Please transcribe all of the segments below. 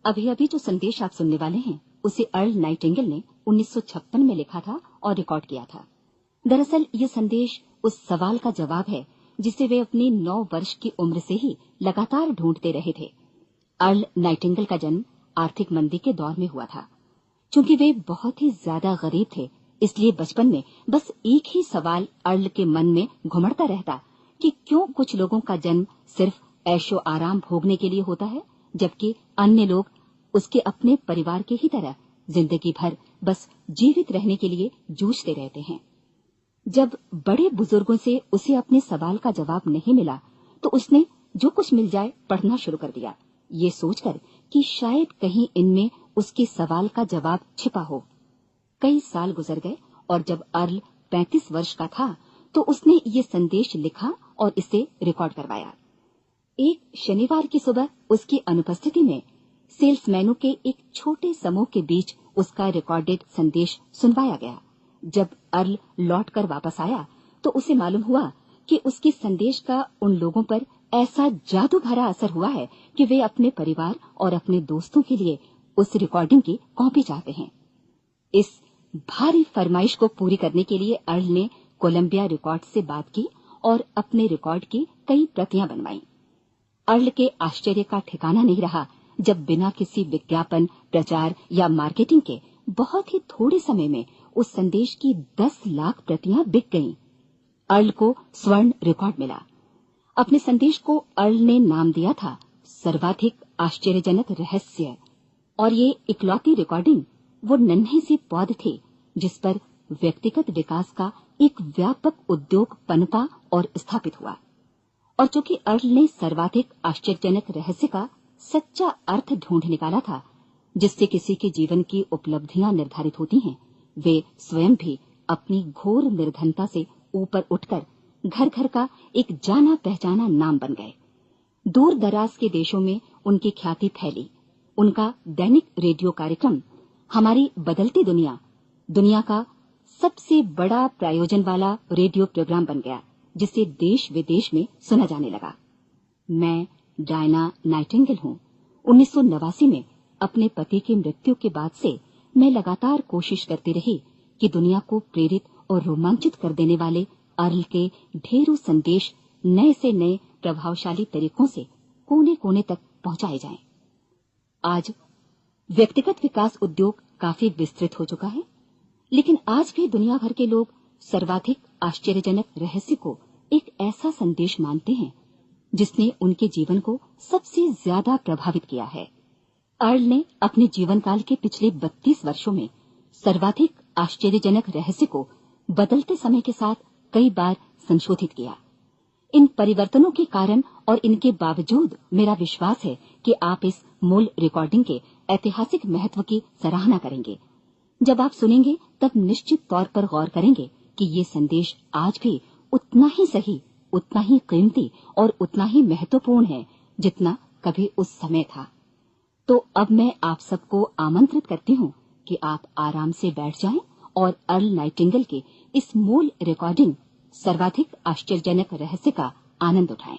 अभी अभी जो संदेश आप सुनने वाले हैं उसे अर्ल नाइटिंगेल ने 1956 में लिखा था और रिकॉर्ड किया था। दरअसल ये संदेश उस सवाल का जवाब है जिसे वे अपनी 9 वर्ष की उम्र से ही लगातार ढूंढते रहे थे। अर्ल नाइटिंगेल का जन्म आर्थिक मंदी के दौर में हुआ था। चूंकि वे बहुत ही ज्यादा गरीब थे, इसलिए बचपन में बस एक ही सवाल अर्ल के मन में घुमड़ता रहता कि क्यों कुछ लोगों का जन्म सिर्फ ऐशो आराम भोगने के लिए होता है, जबकि अन्य लोग उसके अपने परिवार के ही तरह जिंदगी भर बस जीवित रहने के लिए जूझते रहते हैं। जब बड़े बुजुर्गों से उसे अपने सवाल का जवाब नहीं मिला, तो उसने जो कुछ मिल जाए पढ़ना शुरू कर दिया, ये सोचकर कि शायद कहीं इनमें उसके सवाल का जवाब छिपा हो। कई साल गुजर गए और जब अर्ल 35 वर्ष का था तो उसने ये संदेश लिखा और इसे रिकॉर्ड करवाया। एक शनिवार की सुबह उसकी अनुपस्थिति में सेल्समैनों के एक छोटे समूह के बीच उसका रिकॉर्डेड संदेश सुनवाया गया। जब अर्ल लौटकर वापस आया तो उसे मालूम हुआ कि उसके संदेश का उन लोगों पर ऐसा जादू भरा असर हुआ है कि वे अपने परिवार और अपने दोस्तों के लिए उस रिकॉर्डिंग की कॉपी चाहते हैं। इस भारी फरमाइश को पूरी करने के लिए अर्ल ने कोलंबिया रिकॉर्ड से बात की और अपने रिकॉर्ड की कई प्रतियां बनवाई। अर्ल के आश्चर्य का ठिकाना नहीं रहा जब बिना किसी विज्ञापन, प्रचार या मार्केटिंग के बहुत ही थोड़े समय में उस संदेश की 10 लाख प्रतियां बिक गईं। अर्ल को स्वर्ण रिकॉर्ड मिला। अपने संदेश को अर्ल ने नाम दिया था सर्वाधिक आश्चर्यजनक रहस्य, और ये इकलौती रिकॉर्डिंग वो नन्हे सी पौध थी जिस पर व्यक्तिगत विकास का एक व्यापक उद्योग पनपा और स्थापित हुआ। और चूंकि अर्ल ने सर्वाधिक आश्चर्यजनक रहस्य का सच्चा अर्थ ढूंढ निकाला था, जिससे किसी के जीवन की उपलब्धियां निर्धारित होती हैं, वे स्वयं भी अपनी घोर निर्धनता से ऊपर उठकर घर घर का एक जाना पहचाना नाम बन गए। दूर दराज के देशों में उनकी ख्याति फैली। उनका दैनिक रेडियो कार्यक्रम हमारी बदलती दुनिया का सबसे बड़ा प्रायोजन वाला रेडियो प्रोग्राम बन गया, जिसे देश विदेश में सुना जाने लगा। मैं डायना नाइटिंगेल हूँ। 1989 में अपने पति की मृत्यु के बाद से मैं लगातार कोशिश करती रही कि दुनिया को प्रेरित और रोमांचित कर देने वाले अर्ल के ढेरों संदेश नए से नए प्रभावशाली तरीकों से कोने कोने तक पहुंचाए जाएं। आज व्यक्तिगत विकास उद्योग काफी विस्तृत हो चुका है, लेकिन आज भी दुनिया भर के लोग सर्वाधिक आश्चर्यजनक रहस्य को एक ऐसा संदेश मानते हैं जिसने उनके जीवन को सबसे ज्यादा प्रभावित किया है। अर्ल ने अपने जीवन काल के पिछले 32 वर्षों में सर्वाधिक आश्चर्यजनक रहस्य को बदलते समय के साथ कई बार संशोधित किया। इन परिवर्तनों के कारण और इनके बावजूद मेरा विश्वास है कि आप इस मूल रिकॉर्डिंग के ऐतिहासिक महत्व की सराहना करेंगे। जब आप सुनेंगे तब निश्चित तौर पर गौर करेंगे कि ये संदेश आज भी उतना ही सही, उतना ही कीमती और उतना ही महत्वपूर्ण है जितना कभी उस समय था। तो अब मैं आप सबको आमंत्रित करती हूँ कि आप आराम से बैठ जाएं और अर्ल नाइटिंगेल के इस मूल रिकॉर्डिंग सर्वाधिक आश्चर्यजनक रहस्य का आनंद उठाएं।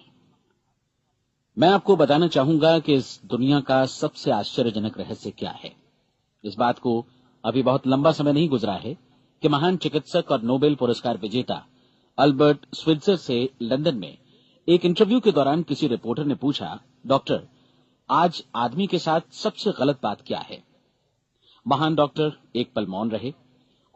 मैं आपको बताना चाहूंगा कि इस दुनिया का सबसे आश्चर्यजनक रहस्य क्या है। इस बात को अभी बहुत लंबा समय नहीं गुजरा है कि महान चिकित्सक और नोबेल पुरस्कार विजेता अल्बर्ट स्विट्जर से लंदन में एक इंटरव्यू के दौरान किसी रिपोर्टर ने पूछा, डॉक्टर, आज आदमी के साथ सबसे गलत बात क्या है? महान डॉक्टर एक पल मौन रहे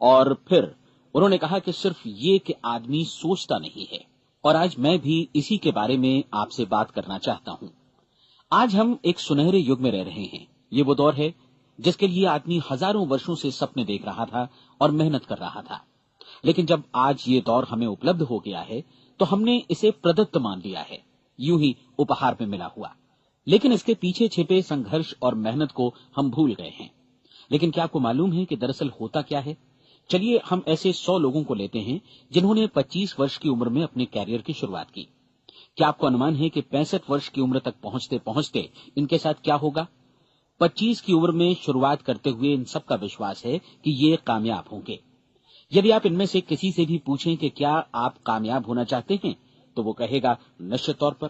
और फिर उन्होंने कहा कि सिर्फ ये कि आदमी सोचता नहीं है। और आज मैं भी इसी के बारे में आपसे बात करना चाहता हूं। आज हम एक सुनहरे युग में रह रहे हैं। ये वो दौर है जिसके लिए आदमी हजारों वर्षों से सपने देख रहा था और मेहनत कर रहा था। लेकिन जब आज ये दौर हमें उपलब्ध हो गया है तो हमने इसे प्रदत्त मान लिया है, यूं ही उपहार में मिला हुआ। लेकिन इसके पीछे छिपे संघर्ष और मेहनत को हम भूल गए हैं। लेकिन क्या आपको मालूम है कि दरअसल होता क्या है? चलिए हम ऐसे 100 लोगों को लेते हैं जिन्होंने 25 वर्ष की उम्र में अपने कैरियर की शुरुआत की। क्या आपको अनुमान है कि 65 वर्ष की उम्र तक पहुंचते पहुंचते इनके साथ क्या होगा? 25 की उम्र में शुरुआत करते हुए इन सबका विश्वास है कि ये कामयाब होंगे। यदि आप इनमें से किसी से भी पूछें कि क्या आप कामयाब होना चाहते हैं, तो वो कहेगा निश्चित तौर पर।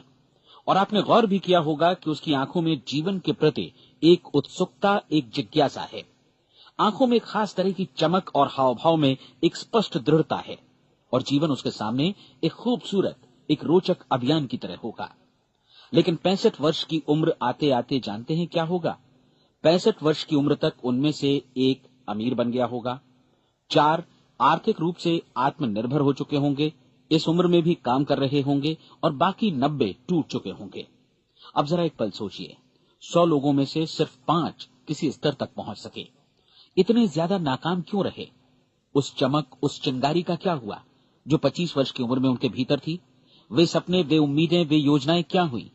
और आपने गौर भी किया होगा कि उसकी आंखों में जीवन के प्रति एक उत्सुकता, एक जिज्ञासा है। आंखों में खास तरह की चमक और हाव भाव में एक स्पष्ट दृढ़ता है और जीवन उसके सामने एक खूबसूरत, एक रोचक अभियान की तरह होगा। लेकिन 65 वर्ष की उम्र आते आते जानते हैं क्या होगा? 65 वर्ष की उम्र तक उनमें से एक अमीर बन गया होगा, 4 आर्थिक रूप से आत्मनिर्भर हो चुके होंगे, इस उम्र में भी काम कर रहे होंगे और बाकी 90 टूट चुके होंगे। अब जरा एक पल सोचिए, 100 लोगों में से सिर्फ 5 किसी स्तर तक पहुंच सके। इतने ज्यादा नाकाम क्यों रहे? उस चमक, उस चिंगारी का क्या हुआ जो 25 वर्ष की उम्र में उनके भीतर थी? वे सपने, वे उम्मीदें, वे योजनाएं क्या हुई?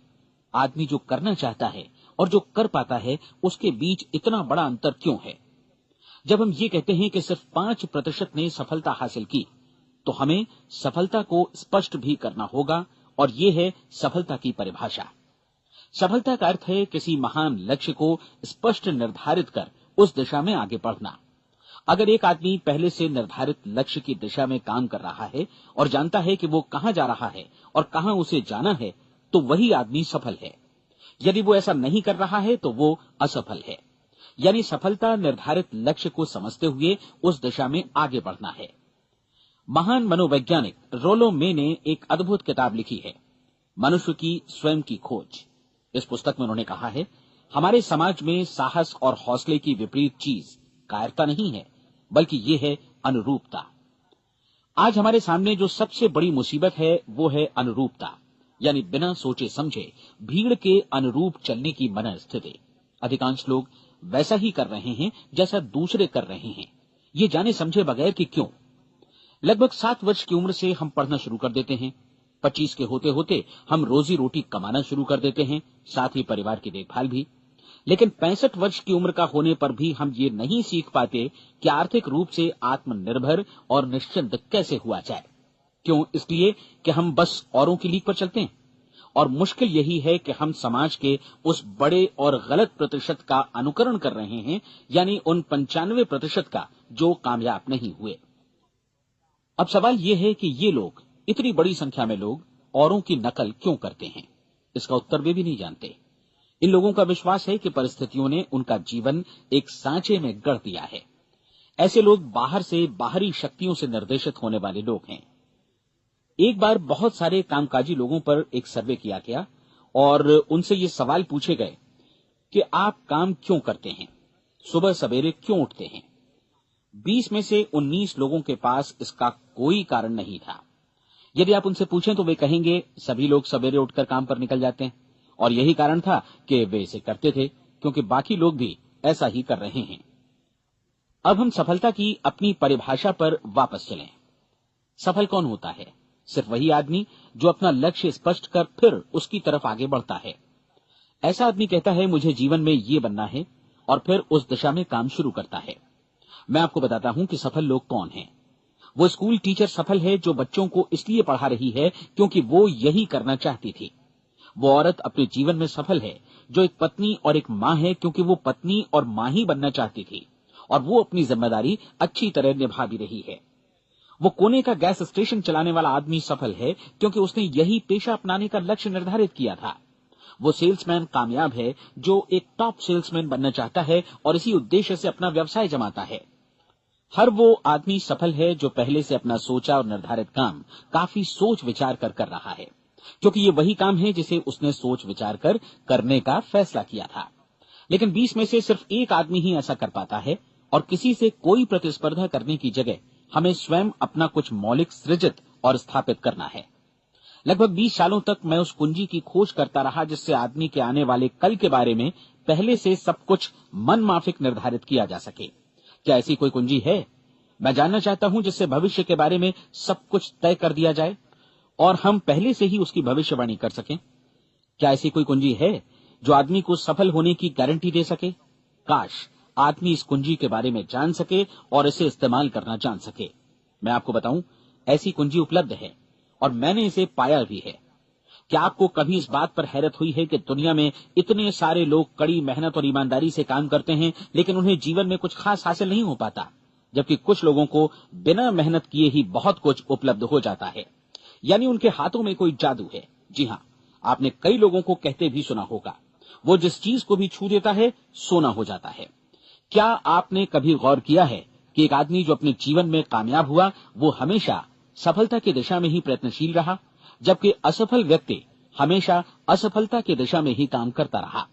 आदमी जो करना चाहता है और जो कर पाता है, उसके बीच इतना बड़ा अंतर क्यों है? जब हम ये कहते हैं कि सिर्फ 5% ने सफलता हासिल की, तो हमें सफलता को स्पष्ट भी करना होगा और ये है सफलता की परिभाषा। सफलता का अर्थ है किसी महान लक्ष्य को स्पष्ट निर्धारित कर उस दिशा में आगे बढ़ना। अगर एक आदमी पहले से निर्धारित लक्ष्य की दिशा में काम कर रहा है और जानता है कि वो कहां जा रहा है और कहां उसे जाना है, तो वही आदमी सफल है। यदि वो ऐसा नहीं कर रहा है तो वो असफल है। यानी सफलता निर्धारित लक्ष्य को समझते हुए उस दिशा में आगे बढ़ना है। महान मनोवैज्ञानिक रोलो मे ने एक अद्भुत किताब लिखी है, मनुष्य की स्वयं की खोज। इस पुस्तक में उन्होंने कहा है, हमारे समाज में साहस और हौसले की विपरीत चीज कायरता नहीं है, बल्कि ये है अनुरूपता। आज हमारे सामने जो सबसे बड़ी मुसीबत है वो है अनुरूपता, यानी बिना सोचे समझे भीड़ के अनुरूप चलने की मनस्थिति। अधिकांश लोग वैसा ही कर रहे हैं जैसा दूसरे कर रहे हैं, ये जाने समझे बगैर कि क्यों। लगभग 7 वर्ष की उम्र से हम पढ़ना शुरू कर देते हैं, 25 के होते होते हम रोजी रोटी कमाना शुरू कर देते हैं, साथ ही परिवार की देखभाल भी। लेकिन 65 वर्ष की उम्र का होने पर भी हम ये नहीं सीख पाते कि आर्थिक रूप से आत्मनिर्भर और निश्चिंत कैसे हुआ जाए। क्यों? इसलिए कि हम बस औरों की लीक पर चलते हैं। और मुश्किल यही है कि हम समाज के उस बड़े और गलत प्रतिशत का अनुकरण कर रहे हैं, यानी उन 95% का जो कामयाब नहीं हुए। अब सवाल यह है कि ये लोग, इतनी बड़ी संख्या में लोग, औरों की नकल क्यों करते हैं? इसका उत्तर वे भी नहीं जानते। इन लोगों का विश्वास है कि परिस्थितियों ने उनका जीवन एक सांचे में गढ़ दिया है। ऐसे लोग बाहर से, बाहरी शक्तियों से निर्देशित होने वाले लोग हैं। एक बार बहुत सारे कामकाजी लोगों पर एक सर्वे किया गया और उनसे ये सवाल पूछे गए कि आप काम क्यों करते हैं, सुबह सवेरे क्यों उठते हैं? 20 में से 19 लोगों के पास इसका कोई कारण नहीं था। यदि आप उनसे पूछें तो वे कहेंगे सभी लोग सवेरे उठकर काम पर निकल जाते हैं और यही कारण था कि वे इसे करते थे क्योंकि बाकी लोग भी ऐसा ही कर रहे हैं। अब हम सफलता की अपनी परिभाषा पर वापस चलें। सफल कौन होता है? सिर्फ वही आदमी जो अपना लक्ष्य स्पष्ट कर फिर उसकी तरफ आगे बढ़ता है। ऐसा आदमी कहता है मुझे जीवन में ये बनना है और फिर उस दिशा में काम शुरू करता है। मैं आपको बताता हूं कि सफल लोग कौन हैं। वो स्कूल टीचर सफल है जो बच्चों को इसलिए पढ़ा रही है क्योंकि वो यही करना चाहती थी। वो औरत अपने जीवन में सफल है जो एक पत्नी और एक मां है क्योंकि वो पत्नी और मां ही बनना चाहती थी और वो अपनी जिम्मेदारी अच्छी तरह निभा भी रही है। वो कोने का गैस स्टेशन चलाने वाला आदमी सफल है क्योंकि उसने यही पेशा अपनाने का लक्ष्य निर्धारित किया था। वो सेल्समैन कामयाब है जो एक टॉप सेल्समैन बनना चाहता है और इसी उद्देश्य से अपना व्यवसाय जमाता है। हर वो आदमी सफल है जो पहले से अपना सोचा और निर्धारित काम काफी सोच विचार कर रहा है, क्योंकि ये वही काम है जिसे उसने सोच विचार कर करने का फैसला किया था। लेकिन 20 में से सिर्फ एक आदमी ही ऐसा कर पाता है और किसी से कोई प्रतिस्पर्धा करने की जगह हमें स्वयं अपना कुछ मौलिक सृजित और स्थापित करना है। लगभग 20 सालों तक मैं उस कुंजी की खोज करता रहा जिससे आदमी के आने वाले कल के बारे में पहले से सब कुछ मन माफिक निर्धारित किया जा सके। क्या ऐसी कोई कुंजी है? मैं जानना चाहता हूं जिससे भविष्य के बारे में सब कुछ तय कर दिया जाए और हम पहले से ही उसकी भविष्यवाणी कर सकें। क्या ऐसी कोई कुंजी है जो आदमी को सफल होने की गारंटी दे सके? काश आदमी इस कुंजी के बारे में जान सके और इसे इस्तेमाल करना जान सके। मैं आपको बताऊं, ऐसी कुंजी उपलब्ध है और मैंने इसे पाया भी है। क्या आपको कभी इस बात पर हैरत हुई है कि दुनिया में इतने सारे लोग कड़ी मेहनत और ईमानदारी से काम करते हैं लेकिन उन्हें जीवन में कुछ खास हासिल नहीं हो पाता, जबकि कुछ लोगों को बिना मेहनत किए ही बहुत कुछ उपलब्ध हो जाता है। यानी उनके हाथों में कोई जादू है। जी हां, आपने कई लोगों को कहते भी सुना होगा, वो जिस चीज को भी छू देता है सोना हो जाता है। क्या आपने कभी गौर किया है कि एक आदमी जो अपने जीवन में कामयाब हुआ वो हमेशा सफलता की दिशा में ही प्रयत्नशील रहा, जबकि असफल व्यक्ति हमेशा असफलता की दिशा में ही काम करता रहा।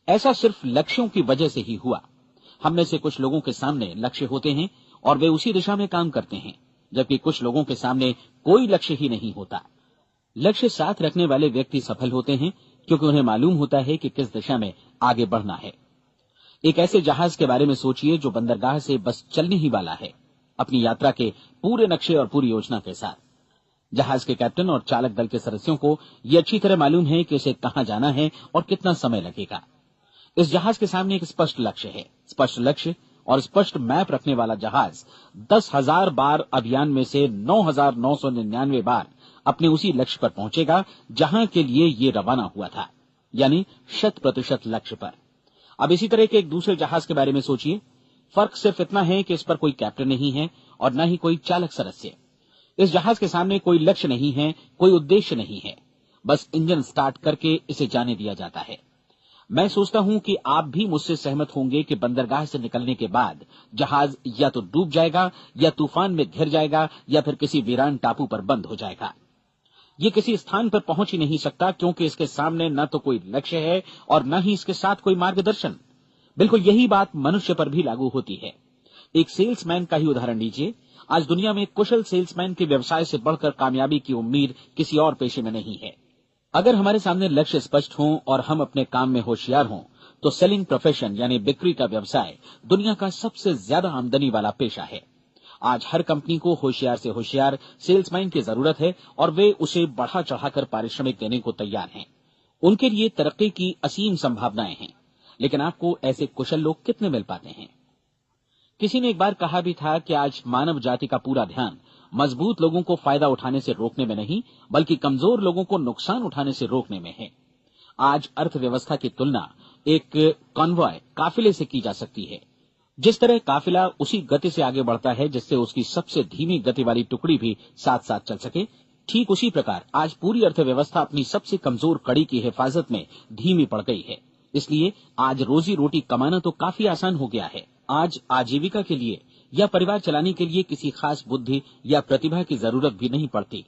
ऐसा सिर्फ लक्ष्यों की वजह से ही हुआ। हम में से कुछ लोगों के सामने लक्ष्य होते हैं और वे उसी दिशा में काम करते हैं, जबकि कुछ लोगों के सामने कोई लक्ष्य ही नहीं होता। लक्ष्य साथ रखने वाले व्यक्ति सफल होते हैं क्योंकि उन्हें मालूम होता है कि किस दिशा में आगे बढ़ना है। एक ऐसे जहाज के बारे में सोचिए जो बंदरगाह से बस चलने ही वाला है, अपनी यात्रा के पूरे नक्शे और पूरी योजना के साथ। जहाज के कैप्टन और चालक दल के सदस्यों को यह अच्छी तरह मालूम है कि उसे कहां जाना है और कितना समय लगेगा। इस जहाज के सामने एक स्पष्ट लक्ष्य है। स्पष्ट लक्ष्य और स्पष्ट मैप रखने वाला जहाज 10,000 बार अभियान में से 9,999 बार अपने उसी लक्ष्य पर पहुंचेगा जहां के लिए ये रवाना हुआ था, यानी 100% लक्ष्य पर। अब इसी तरह के एक दूसरे जहाज के बारे में सोचिए। फर्क सिर्फ इतना है कि इस पर कोई कैप्टन नहीं है और न ही कोई चालक सदस्य। इस जहाज के सामने कोई लक्ष्य नहीं है, कोई उद्देश्य नहीं है, बस इंजन स्टार्ट करके इसे जाने दिया जाता है। मैं सोचता हूं कि आप भी मुझसे सहमत होंगे कि बंदरगाह से निकलने के बाद जहाज या तो डूब जाएगा या तूफान में घिर जाएगा या फिर किसी वीरान टापू पर बंद हो जाएगा। ये किसी स्थान पर पहुंच ही नहीं सकता क्योंकि इसके सामने न तो कोई लक्ष्य है और न ही इसके साथ कोई मार्गदर्शन। बिल्कुल यही बात मनुष्य पर भी लागू होती है। एक सेल्समैन का ही उदाहरण लीजिए। आज दुनिया में कुशल सेल्समैन के व्यवसाय से बढ़कर कामयाबी की उम्मीद किसी और पेशे में नहीं है। अगर हमारे सामने लक्ष्य स्पष्ट हों और हम अपने काम में होशियार हों तो सेलिंग प्रोफेशन यानी बिक्री का व्यवसाय दुनिया का सबसे ज्यादा आमदनी वाला पेशा है। आज हर कंपनी को होशियार से होशियार सेल्समैन की जरूरत है और वे उसे बढ़ा चढ़ाकर पारिश्रमिक देने को तैयार हैं। उनके लिए तरक्की की असीम संभावनाएं हैं, लेकिन आपको ऐसे कुशल लोग कितने मिल पाते हैं? किसी ने एक बार कहा भी था कि आज मानव जाति का पूरा ध्यान मजबूत लोगों को फायदा उठाने से रोकने में नहीं, बल्कि कमजोर लोगों को नुकसान उठाने से रोकने में है। आज अर्थव्यवस्था की तुलना एक कॉन्वॉय काफिले से की जा सकती है। जिस तरह काफिला उसी गति से आगे बढ़ता है जिससे उसकी सबसे धीमी गति वाली टुकड़ी भी साथ साथ चल सके, ठीक उसी प्रकार आज पूरी अर्थव्यवस्था अपनी सबसे कमजोर कड़ी की हिफाजत में धीमी पड़ गई है। इसलिए आज रोजी रोटी कमाना तो काफी आसान हो गया है। आज आजीविका के लिए या परिवार चलाने के लिए किसी खास बुद्धि या प्रतिभा की जरूरत भी नहीं पड़ती।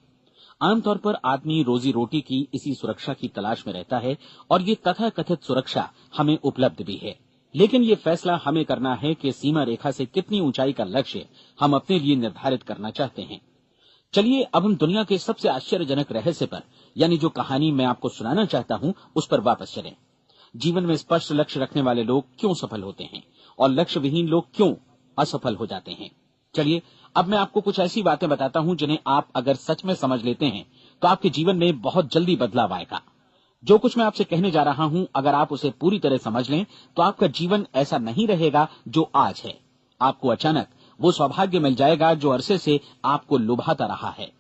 आमतौर पर आदमी रोजी रोटी की इसी सुरक्षा की तलाश में रहता है और ये तथाकथित सुरक्षा हमें उपलब्ध भी है। लेकिन ये फैसला हमें करना है कि सीमा रेखा से कितनी ऊंचाई का लक्ष्य हम अपने लिए निर्धारित करना चाहते हैं। चलिए अब हम दुनिया के सबसे आश्चर्यजनक रहस्य पर, यानी जो कहानी मैं आपको सुनाना चाहता हूं, उस पर वापस चलें। जीवन में स्पष्ट लक्ष्य रखने वाले लोग क्यों सफल होते हैं और लक्ष्य विहीन लोग क्यों असफल हो जाते हैं। चलिए अब मैं आपको कुछ ऐसी बातें बताता हूं जिन्हें आप अगर सच में समझ लेते हैं तो आपके जीवन में बहुत जल्दी बदलाव आएगा। जो कुछ मैं आपसे कहने जा रहा हूं, अगर आप उसे पूरी तरह समझ लें तो आपका जीवन ऐसा नहीं रहेगा जो आज है। आपको अचानक वो सौभाग्य मिल जाएगा जो अरसे से आपको लुभाता रहा है।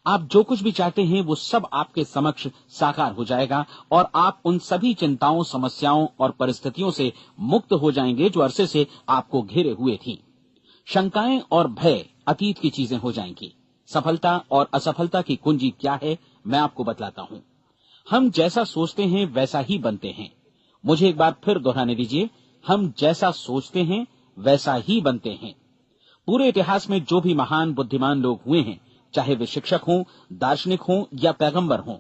आप जो कुछ भी चाहते हैं वो सब आपके समक्ष साकार हो जाएगा और आप उन सभी चिंताओं, समस्याओं और परिस्थितियों से मुक्त हो जाएंगे जो अरसे से आपको घेरे हुए थी। शंकाएं और भय अतीत की चीजें हो जाएंगी। सफलता और असफलता की कुंजी क्या है, मैं आपको बतलाता हूं। हम जैसा सोचते हैं वैसा ही बनते हैं। मुझे एक बार फिर दोहराने दीजिए, हम जैसा सोचते हैं वैसा ही बनते हैं। पूरे इतिहास में जो भी महान बुद्धिमान लोग हुए हैं, चाहे वे शिक्षक हों, दार्शनिक हों या पैगंबर हों,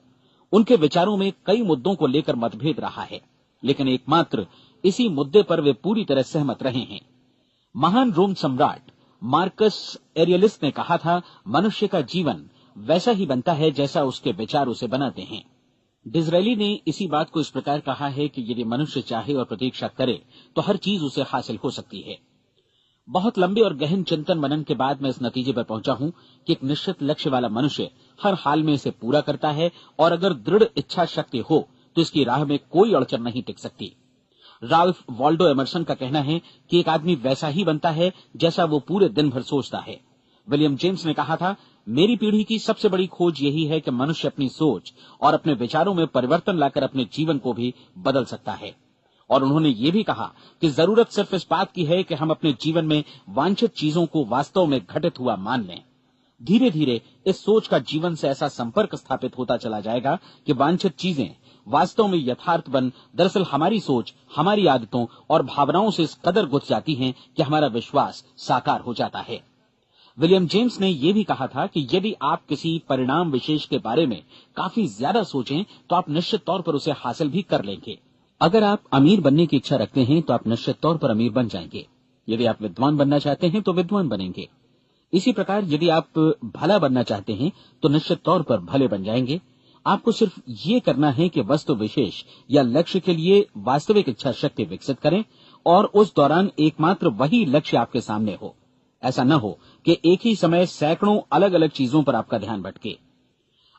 उनके विचारों में कई मुद्दों को लेकर मतभेद रहा है, लेकिन एकमात्र इसी मुद्दे पर वे पूरी तरह सहमत रहे हैं। महान रोम सम्राट मार्कस एरियलिस ने कहा था, मनुष्य का जीवन वैसा ही बनता है जैसा उसके विचार उसे बनाते हैं। डिज़रायली ने इसी बात को इस प्रकार कहा है कि यदि मनुष्य चाहे और प्रतीक्षा करे तो हर चीज उसे हासिल हो सकती है। बहुत लंबे और गहन चिंतन मनन के बाद मैं इस नतीजे पर पहुंचा हूं कि एक निश्चित लक्ष्य वाला मनुष्य हर हाल में इसे पूरा करता है और अगर दृढ़ इच्छा शक्ति हो तो इसकी राह में कोई अड़चन नहीं टिक सकती। राल्फ वॉल्डो एमर्सन का कहना है कि एक आदमी वैसा ही बनता है जैसा वो पूरे दिन भर सोचता है। विलियम जेम्स ने कहा था, मेरी पीढ़ी की सबसे बड़ी खोज यही है कि मनुष्य अपनी सोच और अपने विचारों में परिवर्तन लाकर अपने जीवन को भी बदल सकता है। और उन्होंने ये भी कहा कि जरूरत सिर्फ इस बात की है कि हम अपने जीवन में वांछित चीजों को वास्तव में घटित हुआ मान लें। धीरे धीरे इस सोच का जीवन से ऐसा संपर्क स्थापित होता चला जाएगा कि वांछित चीजें वास्तव में यथार्थ बन दरअसल हमारी सोच, हमारी आदतों और भावनाओं से इस कदर गुथ जाती हैं कि हमारा विश्वास साकार हो जाता है। विलियम जेम्स ने यह भी कहा था कि यदि आप किसी परिणाम विशेष के बारे में काफी ज्यादा सोचें तो आप निश्चित तौर पर उसे हासिल भी कर लेंगे। अगर आप अमीर बनने की इच्छा रखते हैं तो आप निश्चित तौर पर अमीर बन जाएंगे। यदि आप विद्वान बनना चाहते हैं तो विद्वान बनेंगे। इसी प्रकार यदि आप भला बनना चाहते हैं तो निश्चित तौर पर भले बन जाएंगे। आपको सिर्फ ये करना है कि वस्तु विशेष या लक्ष्य के लिए वास्तविक इच्छा शक्ति विकसित करें और उस दौरान एकमात्र वही लक्ष्य आपके सामने हो। ऐसा न हो कि एक ही समय सैकड़ों अलग अलग चीजों पर आपका ध्यान भटके।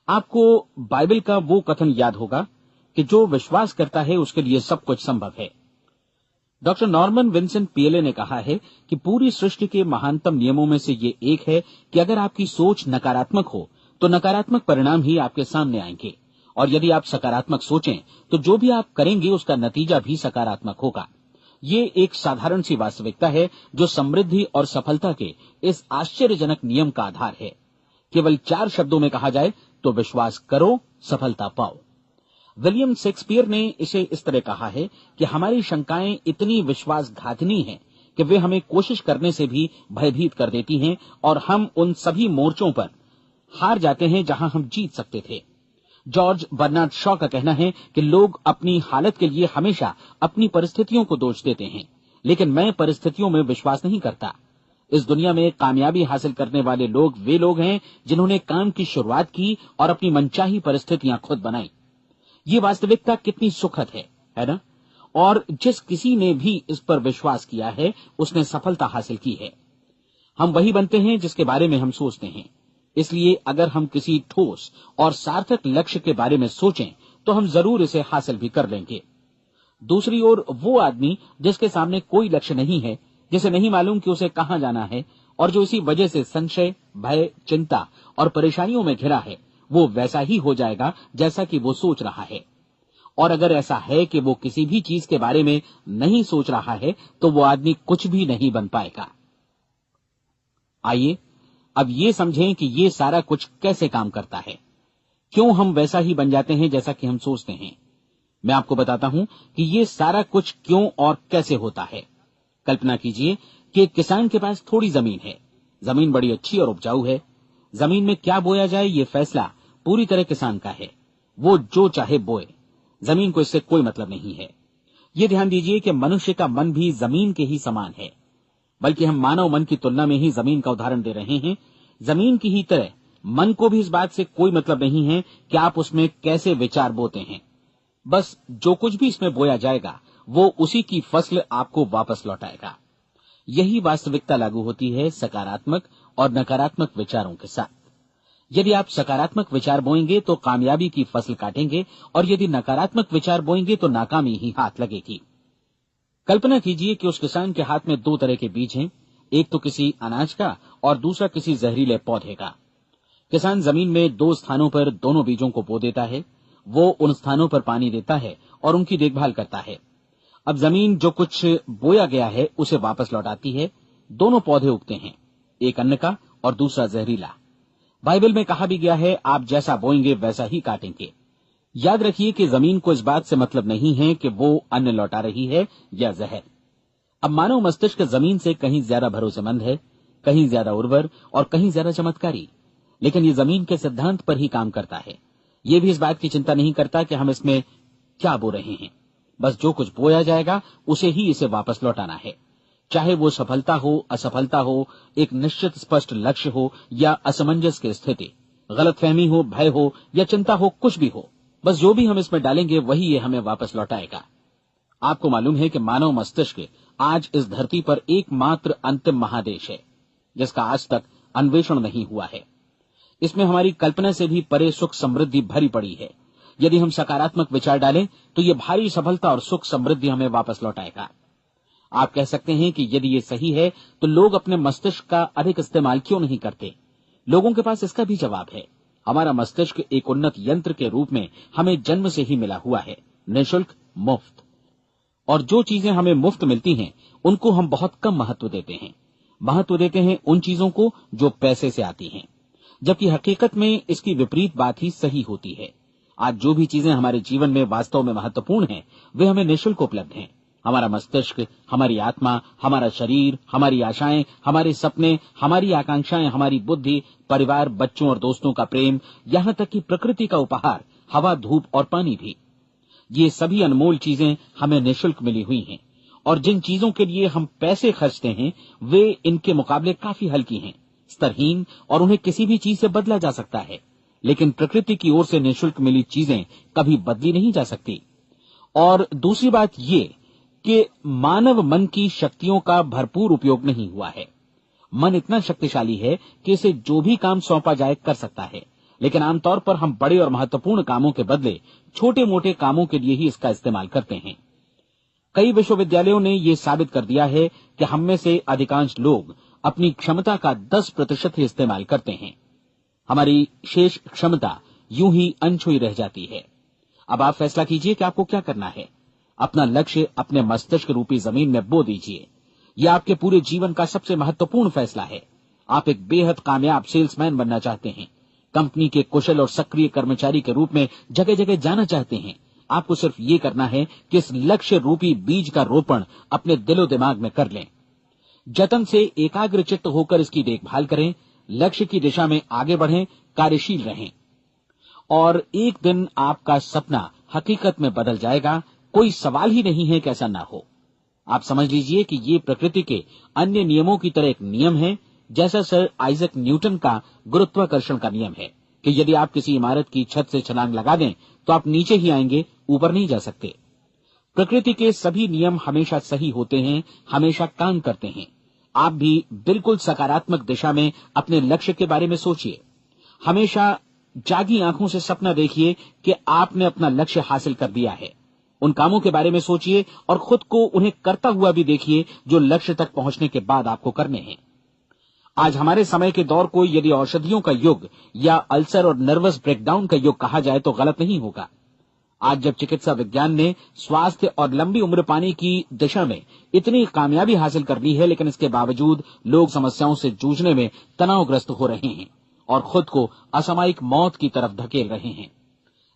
आपको बाइबल का वो कथन याद होगा कि जो विश्वास करता है उसके लिए सब कुछ संभव है। डॉक्टर नॉर्मन विंसेंट पीएले ने कहा है कि पूरी सृष्टि के महानतम नियमों में से ये एक है कि अगर आपकी सोच नकारात्मक हो तो नकारात्मक परिणाम ही आपके सामने आएंगे, और यदि आप सकारात्मक सोचें तो जो भी आप करेंगे उसका नतीजा भी सकारात्मक होगा। ये एक साधारण सी वास्तविकता है जो समृद्धि और सफलता के इस आश्चर्यजनक नियम का आधार है। केवल 4 शब्दों में कहा जाए तो विश्वास करो, सफलता पाओ। विलियम शेक्सपियर ने इसे इस तरह कहा है कि हमारी शंकाएं इतनी विश्वासघातिनी हैं कि वे हमें कोशिश करने से भी भयभीत कर देती हैं और हम उन सभी मोर्चों पर हार जाते हैं जहां हम जीत सकते थे। जॉर्ज बर्नार्ड शॉ का कहना है कि लोग अपनी हालत के लिए हमेशा अपनी परिस्थितियों को दोष देते हैं, लेकिन मैं परिस्थितियों में विश्वास नहीं करता। इस दुनिया में कामयाबी हासिल करने वाले लोग वे लोग हैं जिन्होंने काम की शुरुआत की और अपनी मनचाही परिस्थितियां खुद बनाई। ये वास्तविकता कितनी सुखद है ना? और जिस किसी ने भी इस पर विश्वास किया है उसने सफलता हासिल की है। हम वही बनते हैं जिसके बारे में हम सोचते हैं। इसलिए अगर हम किसी ठोस और सार्थक लक्ष्य के बारे में सोचें तो हम जरूर इसे हासिल भी कर लेंगे। दूसरी ओर वो आदमी जिसके सामने कोई लक्ष्य नहीं है, जिसे नहीं मालूम कि उसे कहां जाना है और जो इसी वजह से संशय, भय, चिंता और परेशानियों में घिरा है, वो वैसा ही हो जाएगा जैसा कि वो सोच रहा है। और अगर ऐसा है कि वो किसी भी चीज के बारे में नहीं सोच रहा है तो वो आदमी कुछ भी नहीं बन पाएगा। आइए अब ये समझें कि ये सारा कुछ कैसे काम करता है, क्यों हम वैसा ही बन जाते हैं जैसा कि हम सोचते हैं। मैं आपको बताता हूं कि ये सारा कुछ क्यों और कैसे होता है। कल्पना कीजिए कि एक किसान के पास थोड़ी जमीन है। जमीन बड़ी अच्छी और उपजाऊ है। जमीन में क्या बोया जाए ये फैसला पूरी तरह किसान का है। वो जो चाहे बोए, जमीन को इससे कोई मतलब नहीं है। ये ध्यान दीजिए कि मनुष्य का मन भी जमीन के ही समान है, बल्कि हम मानव मन की तुलना में ही जमीन का उदाहरण दे रहे हैं। जमीन की ही तरह मन को भी इस बात से कोई मतलब नहीं है कि आप उसमें कैसे विचार बोते हैं। बस जो कुछ भी इसमें बोया जाएगा वो उसी की फसल आपको वापस लौटाएगा। यही वास्तविकता लागू होती है सकारात्मक और नकारात्मक विचारों के साथ। यदि आप सकारात्मक विचार बोएंगे तो कामयाबी की फसल काटेंगे, और यदि नकारात्मक विचार बोएंगे तो नाकामी ही हाथ लगेगी। कल्पना कीजिए कि उस किसान के हाथ में 2 तरह के बीज हैं, एक तो किसी अनाज का और दूसरा किसी जहरीले पौधे का। किसान जमीन में 2 स्थानों पर दोनों बीजों को बो देता है। वो उन स्थानों पर पानी देता है और उनकी देखभाल करता है। अब जमीन जो कुछ बोया गया है उसे वापस लौटाती है। दोनों पौधे उगते हैं, एक अन्न का और दूसरा जहरीला। बाइबल में कहा भी गया है, आप जैसा बोएंगे वैसा ही काटेंगे। याद रखिए कि जमीन को इस बात से मतलब नहीं है कि वो अन्न लौटा रही है या जहर। अब मानव मस्तिष्क जमीन से कहीं ज्यादा भरोसेमंद है, कहीं ज्यादा उर्वर और कहीं ज्यादा चमत्कारी, लेकिन ये जमीन के सिद्धांत पर ही काम करता है। ये भी इस बात की चिंता नहीं करता कि हम इसमें क्या बो रहे हैं। बस जो कुछ बोया जाएगा उसे ही इसे वापस लौटाना है, चाहे वो सफलता हो, असफलता हो, एक निश्चित स्पष्ट लक्ष्य हो या असमंजस की स्थिति, गलतफहमी हो, भय हो या चिंता हो, कुछ भी हो। बस जो भी हम इसमें डालेंगे वही ये हमें वापस लौटाएगा। आपको मालूम है कि मानव मस्तिष्क आज इस धरती पर एकमात्र अंतिम महादेश है जिसका आज तक अन्वेषण नहीं हुआ है। इसमें हमारी कल्पना से भी परे सुख समृद्धि भरी पड़ी है। यदि हम सकारात्मक विचार डालें तो ये भारी सफलता और सुख समृद्धि हमें वापस लौटाएगा। आप कह सकते हैं कि यदि ये सही है तो लोग अपने मस्तिष्क का अधिक इस्तेमाल क्यों नहीं करते? लोगों के पास इसका भी जवाब है। हमारा मस्तिष्क एक उन्नत यंत्र के रूप में हमें जन्म से ही मिला हुआ है, निःशुल्क, मुफ्त। और जो चीजें हमें मुफ्त मिलती हैं उनको हम बहुत कम महत्व देते हैं। महत्व देते हैं उन चीजों को जो पैसे से आती हैं। जबकि हकीकत में इसकी विपरीत बात ही सही होती है। आज जो भी चीजें हमारे जीवन में वास्तव में महत्वपूर्ण हैं, वे हमें निःशुल्क उपलब्ध हैं। हमारा मस्तिष्क, हमारी आत्मा, हमारा शरीर, हमारी आशाएं, हमारे सपने, हमारी आकांक्षाएं, हमारी बुद्धि, परिवार, बच्चों और दोस्तों का प्रेम, यहाँ तक कि प्रकृति का उपहार, हवा, धूप और पानी भी। ये सभी अनमोल चीजें हमें निःशुल्क मिली हुई हैं, और जिन चीजों के लिए हम पैसे खर्चते हैं वे इनके मुकाबले काफी हल्की हैं, स्तरहीन, और उन्हें किसी भी चीज से बदला जा सकता है। लेकिन प्रकृति की ओर से निःशुल्क मिली चीजें कभी बदली नहीं जा सकती। और दूसरी बात ये कि मानव मन की शक्तियों का भरपूर उपयोग नहीं हुआ है। मन इतना शक्तिशाली है कि इसे जो भी काम सौंपा जाए कर सकता है, लेकिन आमतौर पर हम बड़े और महत्वपूर्ण कामों के बदले छोटे मोटे कामों के लिए ही इसका इस्तेमाल करते हैं। कई विश्वविद्यालयों ने यह साबित कर दिया है कि हम में से अधिकांश लोग अपनी क्षमता का 10% ही इस्तेमाल करते हैं। हमारी शेष क्षमता यूं ही अनछुई रह जाती है। अब आप फैसला कीजिए कि आपको क्या करना है। अपना लक्ष्य अपने मस्तिष्क रूपी जमीन में बो दीजिए। यह आपके पूरे जीवन का सबसे महत्वपूर्ण फैसला है। आप एक बेहद कामयाब सेल्समैन बनना चाहते हैं, कंपनी के कुशल और सक्रिय कर्मचारी के रूप में जगह जगह जाना चाहते हैं। आपको सिर्फ ये करना है कि इस लक्ष्य रूपी बीज का रोपण अपने दिलो दिमाग में कर लें। जतन से एकाग्रचित्त होकर इसकी देखभाल करें, लक्ष्य की दिशा में आगे बढ़ें, कार्यशील रहें, और एक दिन आपका सपना हकीकत में बदल जाएगा। कोई सवाल ही नहीं है कि ऐसा ना हो। आप समझ लीजिए कि ये प्रकृति के अन्य नियमों की तरह एक नियम है, जैसा सर आइजक न्यूटन का गुरुत्वाकर्षण का नियम है कि यदि आप किसी इमारत की छत से छलांग लगा दें तो आप नीचे ही आएंगे, ऊपर नहीं जा सकते। प्रकृति के सभी नियम हमेशा सही होते हैं, हमेशा काम करते हैं। आप भी बिल्कुल सकारात्मक दिशा में अपने लक्ष्य के बारे में सोचिए। हमेशा जागी आंखों से सपना देखिए कि आपने अपना लक्ष्य हासिल कर दिया है। उन कामों के बारे में सोचिए और खुद को उन्हें करता हुआ भी देखिए जो लक्ष्य तक पहुंचने के बाद आपको करने हैं। आज हमारे समय के दौर को यदि औषधियों का युग या अल्सर और नर्वस ब्रेकडाउन का युग कहा जाए तो गलत नहीं होगा। आज जब चिकित्सा विज्ञान ने स्वास्थ्य और लंबी उम्र पाने की दिशा में इतनी कामयाबी हासिल कर ली है, लेकिन इसके बावजूद लोग समस्याओं से जूझने में तनावग्रस्त हो रहे हैं और खुद को असामयिक मौत की तरफ धकेल रहे हैं।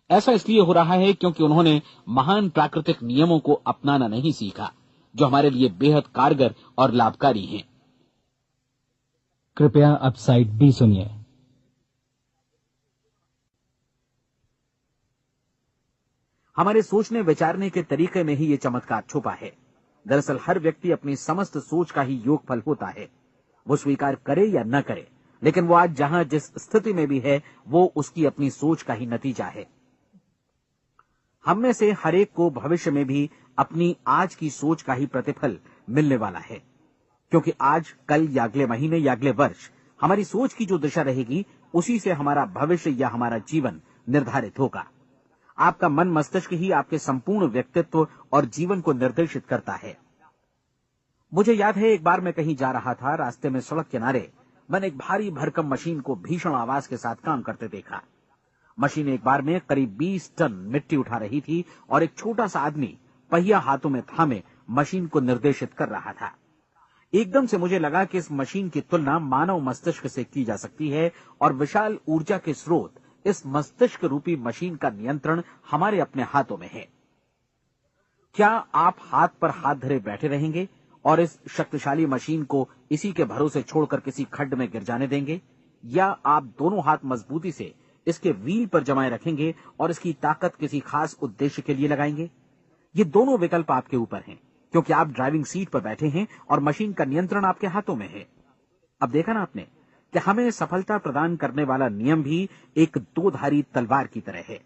ऐसा इसलिए हो रहा है क्योंकि उन्होंने महान प्राकृतिक नियमों को अपनाना नहीं सीखा, जो हमारे लिए बेहद कारगर और लाभकारी हैं। कृपया अब साइड बी सुनिए। हमारे सोचने विचारने के तरीके में ही ये चमत्कार छुपा है। दरअसल हर व्यक्ति अपनी समस्त सोच का ही योगफल होता है। वो स्वीकार करे या न करे, लेकिन वो आज जहां जिस स्थिति में भी है वो उसकी अपनी सोच का ही नतीजा है। हम में से हर एक को भविष्य में भी अपनी आज की सोच का ही प्रतिफल मिलने वाला है, क्योंकि आज, कल या अगले महीने या अगले वर्ष हमारी सोच की जो दिशा रहेगी उसी से हमारा भविष्य या हमारा जीवन निर्धारित होगा। आपका मन मस्तिष्क ही आपके संपूर्ण व्यक्तित्व और जीवन को निर्देशित करता है। मुझे याद है एक बार मैं कहीं जा रहा था, रास्ते में सड़क किनारे मैंने एक भारी भरकम मशीन को भीषण आवाज के साथ काम करते देखा। मशीन एक बार में करीब 20 टन मिट्टी उठा रही थी और एक छोटा सा आदमी पहिया हाथों में थामे मशीन को निर्देशित कर रहा था। एकदम से मुझे लगा कि इस मशीन की तुलना मानव मस्तिष्क से की जा सकती है और विशाल ऊर्जा के स्रोत इस मस्तिष्क रूपी मशीन का नियंत्रण हमारे अपने हाथों में है। क्या आप हाथ पर हाथ धरे बैठे रहेंगे और इस शक्तिशाली मशीन को इसी के भरोसे छोड़कर किसी खड्ड में गिर जाने देंगे, या आप दोनों हाथ मजबूती से इसके व्हील पर जमाए रखेंगे और इसकी ताकत किसी खास उद्देश्य के लिए लगाएंगे? ये दोनों विकल्प आपके ऊपर हैं, क्योंकि आप ड्राइविंग सीट पर बैठे हैं और मशीन का नियंत्रण आपके हाथों में है। अब देखा ना आपने कि हमें सफलता प्रदान करने वाला नियम भी एक दोधारी तलवार की तरह है।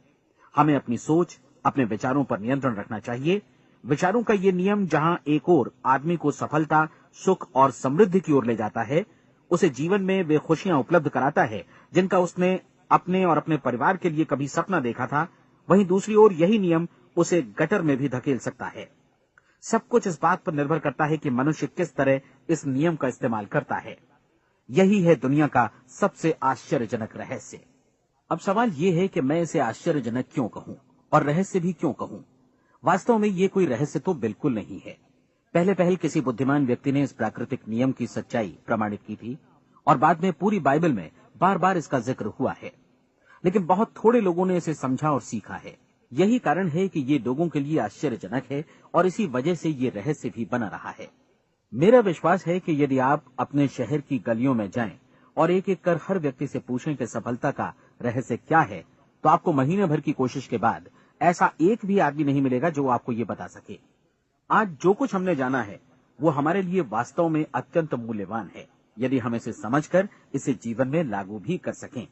हमें अपनी सोच, अपने विचारों पर नियंत्रण रखना चाहिए। विचारों का ये नियम जहां एक ओर आदमी को सफलता, सुख और समृद्धि की ओर ले जाता है, उसे जीवन में वे खुशियां उपलब्ध कराता है जिनका उसने अपने और अपने परिवार के लिए कभी सपना देखा था, वहीं दूसरी ओर यही नियम उसे गटर में भी धकेल सकता है। सब कुछ इस बात पर निर्भर करता है कि मनुष्य किस तरह इस नियम का इस्तेमाल करता है। यही है दुनिया का सबसे आश्चर्यजनक रहस्य। अब सवाल यह है कि मैं इसे आश्चर्यजनक क्यों कहूं और रहस्य भी क्यों कहूं? वास्तव में ये कोई रहस्य तो बिल्कुल नहीं है। पहले किसी बुद्धिमान व्यक्ति ने इस प्राकृतिक नियम की सच्चाई प्रमाणित की थी और बाद में पूरी बाइबल में बार बार इसका जिक्र हुआ है, लेकिन बहुत थोड़े लोगों ने इसे समझा और सीखा है। यही कारण है कि ये लोगों के लिए आश्चर्यजनक है और इसी वजह से ये रहस्य भी बना रहा है। मेरा विश्वास है कि यदि आप अपने शहर की गलियों में जाएं और एक एक कर हर व्यक्ति से पूछें कि सफलता का रहस्य क्या है, तो आपको महीने भर की कोशिश के बाद ऐसा एक भी आदमी नहीं मिलेगा जो आपको ये बता सके। आज जो कुछ हमने जाना है वो हमारे लिए वास्तव में अत्यंत मूल्यवान है, यदि हम इसे समझकर इसे जीवन में लागू भी कर सकें।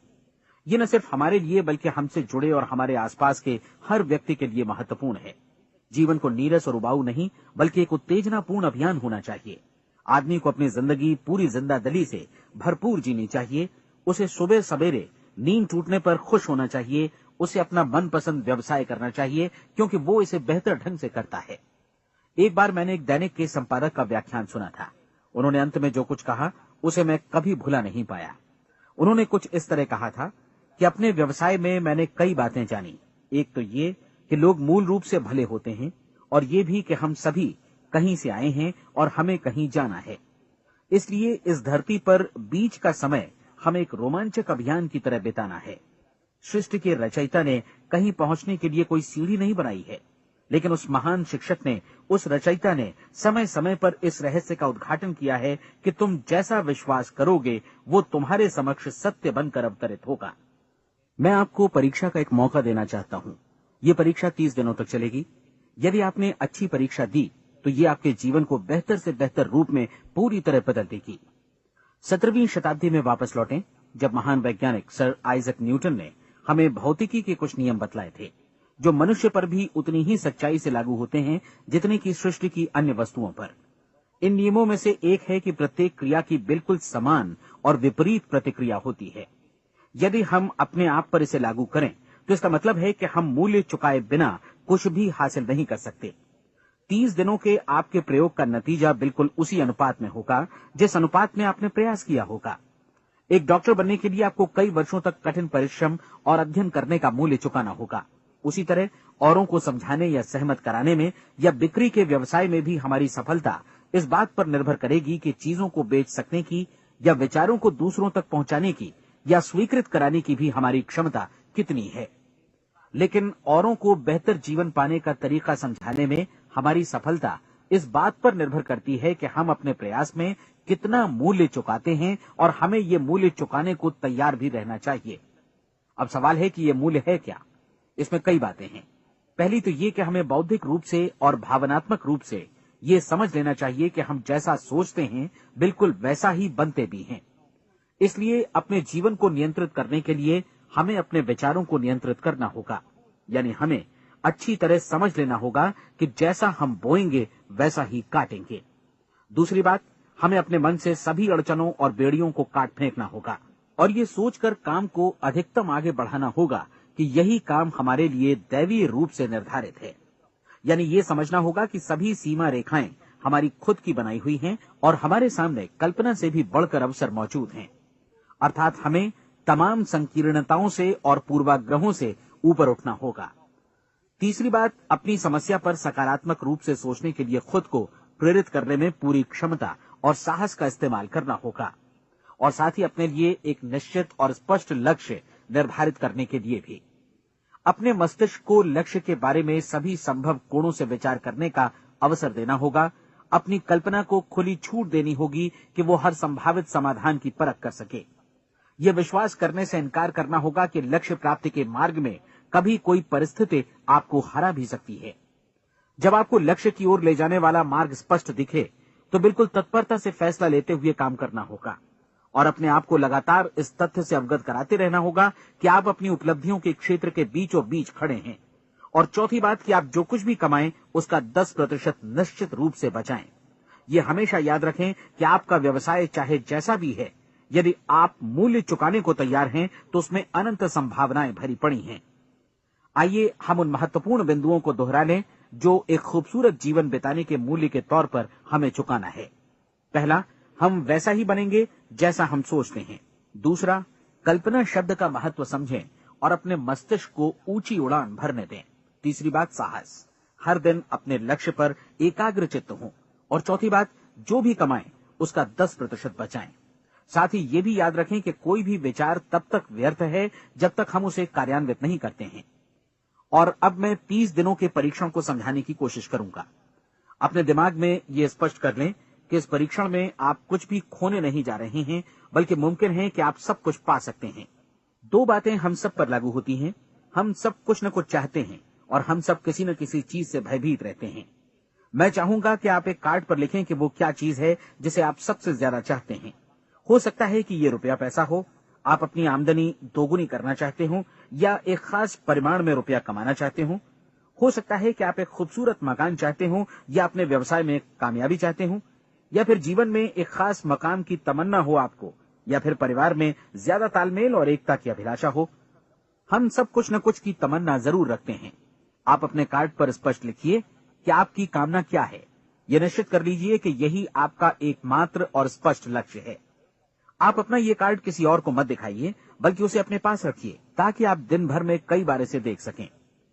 ये न सिर्फ हमारे लिए बल्कि हमसे जुड़े और हमारे आसपास के हर व्यक्ति के लिए महत्वपूर्ण है। जीवन को नीरस और उबाऊ नहीं बल्कि एक उत्तेजनापूर्ण अभियान होना चाहिए। आदमी को अपनी जिंदगी पूरी जिंदादिली से भरपूर जीनी चाहिए। उसे सुबह सवेरे नींद टूटने पर खुश होना चाहिए। उसे अपना मनपसंद व्यवसाय करना चाहिए क्योंकि वो इसे बेहतर ढंग से करता है। एक बार मैंने एक दैनिक के संपादक का व्याख्यान सुना था। उन्होंने अंत में जो कुछ कहा उसे मैं कभी भुला नहीं पाया। उन्होंने कुछ इस तरह कहा था कि अपने व्यवसाय में मैंने कई बातें जानी। एक तो ये कि लोग मूल रूप से भले होते हैं और ये भी कि हम सभी कहीं से आए हैं और हमें कहीं जाना है। इसलिए इस धरती पर बीच का समय हमें एक रोमांचक अभियान की तरह बिताना है। सृष्टि के रचयिता ने कहीं पहुंचने के लिए कोई सीढ़ी नहीं बनाई है, लेकिन उस महान शिक्षक ने, उस रचयिता ने समय समय पर इस रहस्य का उद्घाटन किया है कि तुम जैसा विश्वास करोगे वो तुम्हारे समक्ष सत्य बनकर अवतरित होगा। मैं आपको परीक्षा का एक मौका देना चाहता हूं। ये परीक्षा 30 दिनों तक चलेगी। यदि आपने अच्छी परीक्षा दी तो ये आपके जीवन को बेहतर से बेहतर रूप में पूरी तरह बदल देगी। 17वीं शताब्दी में वापस लौटें, जब महान वैज्ञानिक सर आइजक न्यूटन ने हमें भौतिकी के कुछ नियम बतलाए थे, जो मनुष्य पर भी उतनी ही सच्चाई से लागू होते हैं जितनी की सृष्टि की अन्य वस्तुओं पर। इन नियमों में से एक है कि प्रत्येक क्रिया की बिल्कुल समान और विपरीत प्रतिक्रिया होती है। यदि हम अपने आप पर इसे लागू करें तो इसका मतलब है कि हम मूल्य चुकाए बिना कुछ भी हासिल नहीं कर सकते। 30 दिनों के आपके प्रयोग का नतीजा बिल्कुल उसी अनुपात में होगा जिस अनुपात में आपने प्रयास किया होगा। एक डॉक्टर बनने के लिए आपको कई वर्षों तक कठिन परिश्रम और अध्ययन करने का मूल्य चुकाना होगा। उसी तरह औरों को समझाने या सहमत कराने में या बिक्री के व्यवसाय में भी हमारी सफलता इस बात पर निर्भर करेगी कि चीजों को बेच सकने की या विचारों को दूसरों तक पहुंचाने की या स्वीकृत कराने की भी हमारी क्षमता कितनी है। लेकिन औरों को बेहतर जीवन पाने का तरीका समझाने में हमारी सफलता इस बात पर निर्भर करती है कि हम अपने प्रयास में कितना मूल्य चुकाते हैं और हमें ये मूल्य चुकाने को तैयार भी रहना चाहिए। अब सवाल है कि ये मूल्य है क्या? इसमें कई बातें हैं। पहली तो ये कि हमें बौद्धिक रूप से और भावनात्मक रूप से ये समझ लेना चाहिए कि हम जैसा सोचते हैं बिल्कुल वैसा ही बनते भी हैं। इसलिए अपने जीवन को नियंत्रित करने के लिए हमें अपने विचारों को नियंत्रित करना होगा। यानी हमें अच्छी तरह समझ लेना होगा कि जैसा हम बोएंगे वैसा ही काटेंगे। दूसरी बात, हमें अपने मन से सभी अड़चनों और बेड़ियों को काट फेंकना होगा और ये सोचकर काम को अधिकतम आगे बढ़ाना होगा कि यही काम हमारे लिए दैवीय रूप से निर्धारित है। यानी ये समझना होगा कि सभी सीमा रेखाएं हमारी खुद की बनाई हुई हैं और हमारे सामने कल्पना से भी बढ़कर अवसर मौजूद हैं। अर्थात हमें तमाम संकीर्णताओं से और पूर्वाग्रहों से ऊपर उठना होगा। तीसरी बात, अपनी समस्या पर सकारात्मक रूप से सोचने के लिए खुद को प्रेरित करने में पूरी क्षमता और साहस का इस्तेमाल करना होगा और साथ ही अपने लिए एक निश्चित और स्पष्ट लक्ष्य निर्धारित करने के लिए भी। अपने मस्तिष्क को लक्ष्य के बारे में सभी संभव कोणों से विचार करने का अवसर देना होगा। अपनी कल्पना को खुली छूट देनी होगी कि वो हर संभावित समाधान की परख कर सके। ये विश्वास करने से इनकार करना होगा कि लक्ष्य प्राप्ति के मार्ग में कभी कोई परिस्थिति आपको हरा भी सकती है। जब आपको लक्ष्य की ओर ले जाने वाला मार्ग स्पष्ट दिखे तो बिल्कुल तत्परता से फैसला लेते हुए काम करना होगा और अपने आप को लगातार इस तथ्य से अवगत कराते रहना होगा कि आप अपनी उपलब्धियों के क्षेत्र के बीचों बीच खड़े हैं। और चौथी बात कि आप जो कुछ भी कमाएं उसका 10% निश्चित रूप से बचाएं। ये हमेशा याद रखें कि आपका व्यवसाय चाहे जैसा भी है, यदि आप मूल्य चुकाने को तैयार हैं तो उसमें अनंत संभावनाएं भरी पड़ी हैं। आइए हम उन महत्वपूर्ण बिंदुओं को दोहरा लें जो एक खूबसूरत जीवन बिताने के मूल्य के तौर पर हमें चुकाना है। पहला, हम वैसा ही बनेंगे जैसा हम सोचते हैं। दूसरा, कल्पना शब्द का महत्व समझें और अपने मस्तिष्क को ऊंची उड़ान भरने दें। तीसरी बात, साहस, हर दिन अपने लक्ष्य पर एकाग्र चित्त हों। और चौथी बात, जो भी कमाएं उसका 10% बचाएं। साथ ही ये भी याद रखें कि कोई भी विचार तब तक व्यर्थ है जब तक हम उसे कार्यान्वित नहीं करते हैं। और अब मैं 30 दिनों के परीक्षण को समझाने की कोशिश करूंगा। अपने दिमाग में ये स्पष्ट कर लें कि इस परीक्षण में आप कुछ भी खोने नहीं जा रहे हैं, बल्कि मुमकिन है कि आप सब कुछ पा सकते हैं। 2 बातें हम सब पर लागू होती हैं। हम सब कुछ न कुछ चाहते हैं और हम सब किसी न किसी चीज से भयभीत रहते हैं। मैं चाहूंगा कि आप एक कार्ड पर लिखें कि वो क्या चीज है जिसे आप सबसे ज्यादा चाहते हैं। हो सकता है कि ये रुपया पैसा हो, आप अपनी आमदनी दोगुनी करना चाहते हो, या एक खास परिमाण में रुपया कमाना चाहते हो। हो सकता है कि आप एक खूबसूरत मकान चाहते हो, या अपने व्यवसाय में कामयाबी चाहते हो, या फिर जीवन में एक खास मकाम की तमन्ना हो आपको, या फिर परिवार में ज्यादा तालमेल और एकता की अभिलाषा हो। हम सब कुछ न कुछ की तमन्ना जरूर रखते हैं। आप अपने कार्ड पर स्पष्ट लिखिए कि आपकी कामना क्या है। यह निश्चित कर लीजिए कि यही आपका एकमात्र और स्पष्ट लक्ष्य है। आप अपना ये कार्ड किसी और को मत दिखाइए, बल्कि उसे अपने पास रखिए, ताकि आप दिन भर में कई बार इसे देख सकें।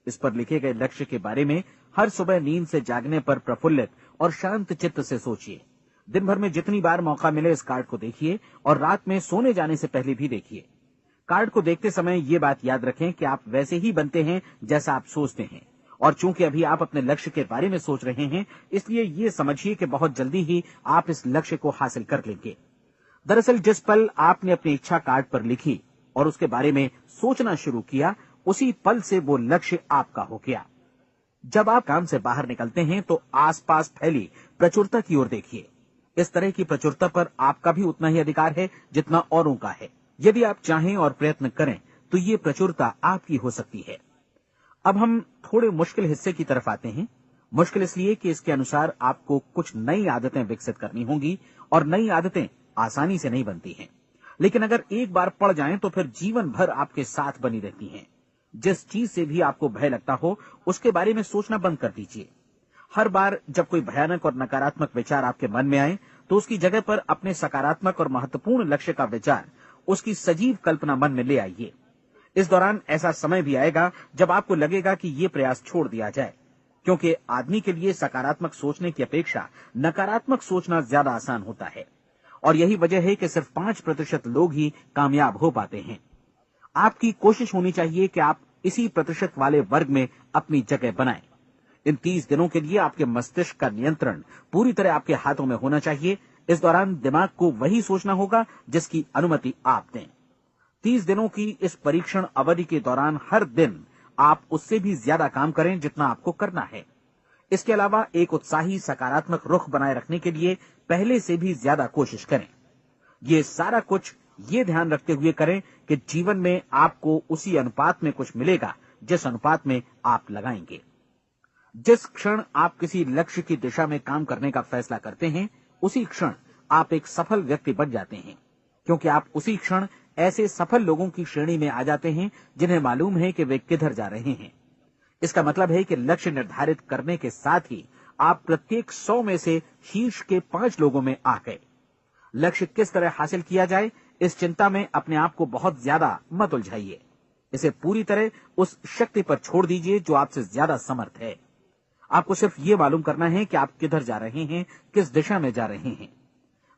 इस पर लिखे गए लक्ष्य के बारे में हर सुबह नींद से जागने पर प्रफुल्लित और शांत चित्त से सोचिए। दिन भर में जितनी बार मौका मिले इस कार्ड को देखिए, और रात में सोने जाने से पहले भी देखिए। कार्ड को देखते समय ये बात याद रखें कि आप वैसे ही बनते हैं जैसा आप सोचते हैं, और चूंकि अभी आप अपने लक्ष्य के बारे में सोच रहे हैं, इसलिए ये समझिए कि बहुत जल्दी ही आप इस लक्ष्य को हासिल कर लेंगे। दरअसल जिस पल आपने अपनी इच्छा कार्ड पर लिखी और उसके बारे में सोचना शुरू किया, उसी पल से वो लक्ष्य आपका हो गया। जब आप काम से बाहर निकलते हैं तो आसपास फैली प्रचुरता की ओर देखिए। इस तरह की प्रचुरता पर आपका भी उतना ही अधिकार है जितना औरों का है। यदि आप चाहें और प्रयत्न करें तो ये प्रचुरता आपकी हो सकती है। अब हम थोड़े मुश्किल हिस्से की तरफ आते हैं। मुश्किल इसलिए कि इसके अनुसार आपको कुछ नई आदतें विकसित करनी होंगी, और नई आदतें आसानी से नहीं बनती हैं, लेकिन अगर एक बार पड़ जाएं तो फिर जीवन भर आपके साथ बनी रहती हैं। जिस चीज से भी आपको भय लगता हो, उसके बारे में सोचना बंद कर दीजिए। हर बार जब कोई भयानक और नकारात्मक विचार आपके मन में आए, तो उसकी जगह पर अपने सकारात्मक और महत्वपूर्ण लक्ष्य का विचार, उसकी सजीव कल्पना मन में ले आइए। इस दौरान ऐसा समय भी आएगा जब आपको लगेगा कि ये प्रयास छोड़ दिया जाए, क्योंकि आदमी के लिए सकारात्मक सोचने की अपेक्षा नकारात्मक सोचना ज्यादा आसान होता है। और यही वजह है कि सिर्फ 5% लोग ही कामयाब हो पाते हैं। आपकी कोशिश होनी चाहिए कि आप इसी प्रतिशत वाले वर्ग में अपनी जगह बनाएं। इन 30 दिनों के लिए आपके मस्तिष्क का नियंत्रण पूरी तरह आपके हाथों में होना चाहिए। इस दौरान दिमाग को वही सोचना होगा जिसकी अनुमति आप दें। 30 दिनों की इस परीक्षण अवधि के दौरान हर दिन आप उससे भी ज्यादा काम करें जितना आपको करना है। इसके अलावा एक उत्साही सकारात्मक रुख बनाए रखने के लिए पहले से भी ज्यादा कोशिश करें। ये सारा कुछ ये ध्यान रखते हुए करें कि जीवन में आपको उसी अनुपात में कुछ मिलेगा जिस अनुपात में आप लगाएंगे। जिस क्षण आप किसी लक्ष्य की दिशा में काम करने का फैसला करते हैं, उसी क्षण आप एक सफल व्यक्ति बन जाते हैं, क्योंकि आप उसी क्षण ऐसे सफल लोगों की श्रेणी में आ जाते हैं जिन्हें मालूम है कि वे किधर जा रहे हैं। इसका मतलब है कि लक्ष्य निर्धारित करने के साथ ही आप प्रत्येक 100 में से शीर्ष के 5 लोगों में आ गए। लक्ष्य किस तरह हासिल किया जाए, इस चिंता में अपने आप को बहुत ज्यादा मत उलझाइए। इसे पूरी तरह उस शक्ति पर छोड़ दीजिए जो आपसे ज्यादा समर्थ है। आपको सिर्फ ये मालूम करना है कि आप किधर जा रहे हैं, किस दिशा में जा रहे हैं।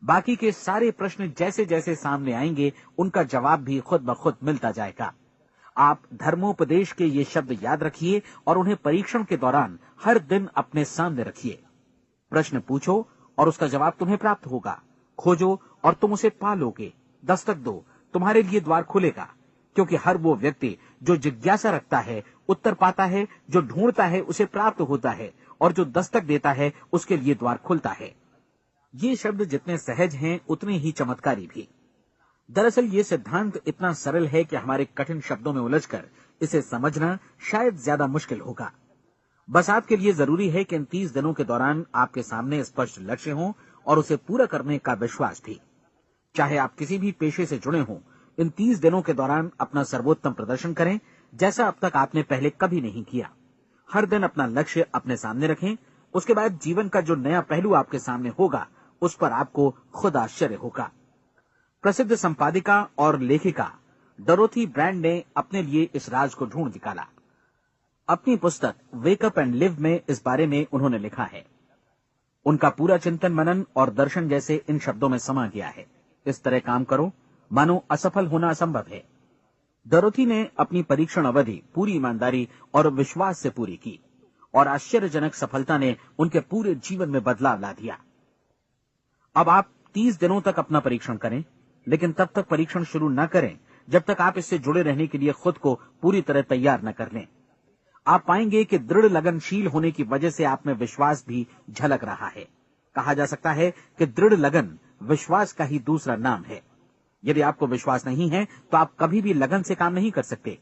बाकी के सारे प्रश्न जैसे जैसे सामने आएंगे, उनका जवाब भी खुद ब खुद मिलता जाएगा। आप धर्मोपदेश के ये शब्द याद रखिए और उन्हें परीक्षण के दौरान हर दिन अपने सामने रखिए। प्रश्न पूछो और उसका जवाब तुम्हें प्राप्त होगा। खोजो और तुम उसे पा लोगे। दस्तक दो, तुम्हारे लिए द्वार खुलेगा, क्योंकि हर वो व्यक्ति जो जिज्ञासा रखता है उत्तर पाता है, जो ढूंढता है उसे प्राप्त होता है, और जो दस्तक देता है उसके लिए द्वार खुलता है। ये शब्द जितने सहज हैं उतने ही चमत्कारी भी। दरअसल ये सिद्धांत इतना सरल है कि हमारे कठिन शब्दों में उलझकर इसे समझना शायद ज्यादा मुश्किल होगा। बस आपके लिए जरूरी है कि इन 30 दिनों के दौरान आपके सामने स्पष्ट लक्ष्य हो और उसे पूरा करने का विश्वास भी। चाहे आप किसी भी पेशे से जुड़े हों, इन 30 दिनों के दौरान अपना सर्वोत्तम प्रदर्शन करें, जैसा अब तक आपने पहले कभी नहीं किया। हर दिन अपना लक्ष्य अपने सामने रखें। उसके बाद जीवन का जो नया पहलू आपके सामने होगा, उस पर आपको खुद आश्चर्य होगा। प्रसिद्ध संपादिका और लेखिका डोरोथी ब्रैंड ने अपने लिए इस राज को ढूंढ निकाला। अपनी पुस्तक वेक अप एंड लिव में इस बारे में उन्होंने लिखा है। उनका पूरा चिंतन मनन और दर्शन जैसे इन शब्दों में समा गया है। इस तरह काम करो मानो असफल होना असंभव है। डोरोथी ने अपनी परीक्षण अवधि पूरी ईमानदारी और विश्वास से पूरी की और आश्चर्यजनक सफलता ने उनके पूरे जीवन में बदलाव ला दिया। अब आप 30 दिनों तक अपना परीक्षण करें, लेकिन तब तक परीक्षण शुरू न करें जब तक आप इससे जुड़े रहने के लिए खुद को पूरी तरह तैयार न कर लें। आप पाएंगे कि दृढ़ लगनशील होने की वजह से आप में विश्वास भी झलक रहा है। कहा जा सकता है कि दृढ़ लगन विश्वास का ही दूसरा नाम है। यदि आपको विश्वास नहीं है तो आप कभी भी लगन से काम नहीं कर सकते।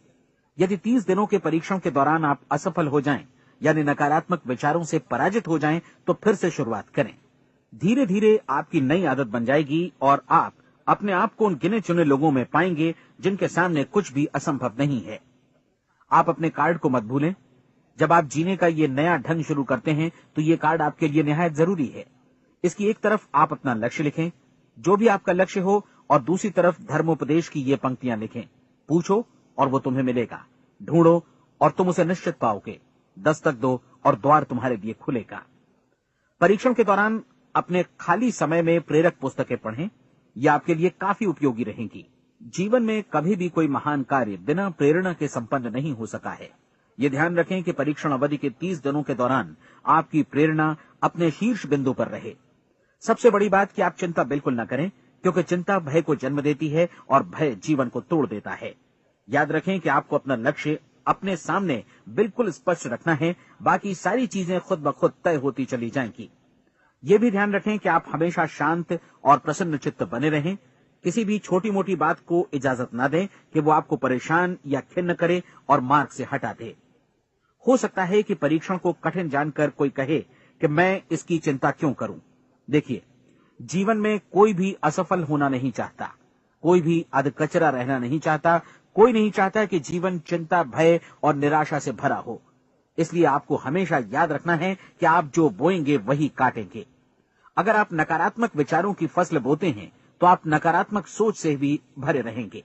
यदि 30 दिनों के परीक्षण के दौरान आप असफल हो जाएं, यानी नकारात्मक विचारों से पराजित हो जाएं, तो फिर से शुरुआत करें। धीरे धीरे आपकी नई आदत बन जाएगी और आप अपने आप को उन गिने चुने लोगों में पाएंगे जिनके सामने कुछ भी असंभव नहीं है। आप अपने कार्ड को मत भूलें। जब आप जीने का ये नया ढंग शुरू करते हैं तो ये कार्ड आपके लिए निहायत जरूरी है। इसकी एक तरफ आप अपना लक्ष्य लिखें, जो भी आपका लक्ष्य हो, और दूसरी तरफ धर्मोपदेश की ये पंक्तियां लिखें। पूछो और वो तुम्हें मिलेगा, ढूंढो और तुम उसे निश्चित पाओगे, दस्तक दो और द्वार तुम्हारे लिए खुलेगा। परीक्षण के दौरान अपने खाली समय में प्रेरक पुस्तकें पढ़ें, यह आपके लिए काफी उपयोगी रहेंगी। जीवन में कभी भी कोई महान कार्य बिना प्रेरणा के संपन्न नहीं हो सका है। ये ध्यान रखें कि परीक्षण अवधि के 30 दिनों के दौरान आपकी प्रेरणा अपने शीर्ष बिंदु पर रहे। सबसे बड़ी बात कि आप चिंता बिल्कुल न करें, क्योंकि चिंता भय को जन्म देती है और भय जीवन को तोड़ देता है। याद रखें कि आपको अपना लक्ष्य अपने सामने बिल्कुल स्पष्ट रखना है, बाकी सारी चीजें खुद ब खुद तय होती चली जाएंगी। ये भी ध्यान रखें कि आप हमेशा शांत और प्रसन्न चित्त बने रहें। किसी भी छोटी मोटी बात को इजाजत ना दें कि वो आपको परेशान या खिन्न करे और मार्ग से हटा दे। हो सकता है कि परीक्षण को कठिन जानकर कोई कहे कि मैं इसकी चिंता क्यों करूं। देखिए, जीवन में कोई भी असफल होना नहीं चाहता, कोई भी अधकचरा रहना नहीं चाहता, कोई नहीं चाहता कि जीवन चिंता, भय और निराशा से भरा हो। इसलिए आपको हमेशा याद रखना है कि आप जो बोएंगे वही काटेंगे। अगर आप नकारात्मक विचारों की फसल बोते हैं तो आप नकारात्मक सोच से भी भरे रहेंगे,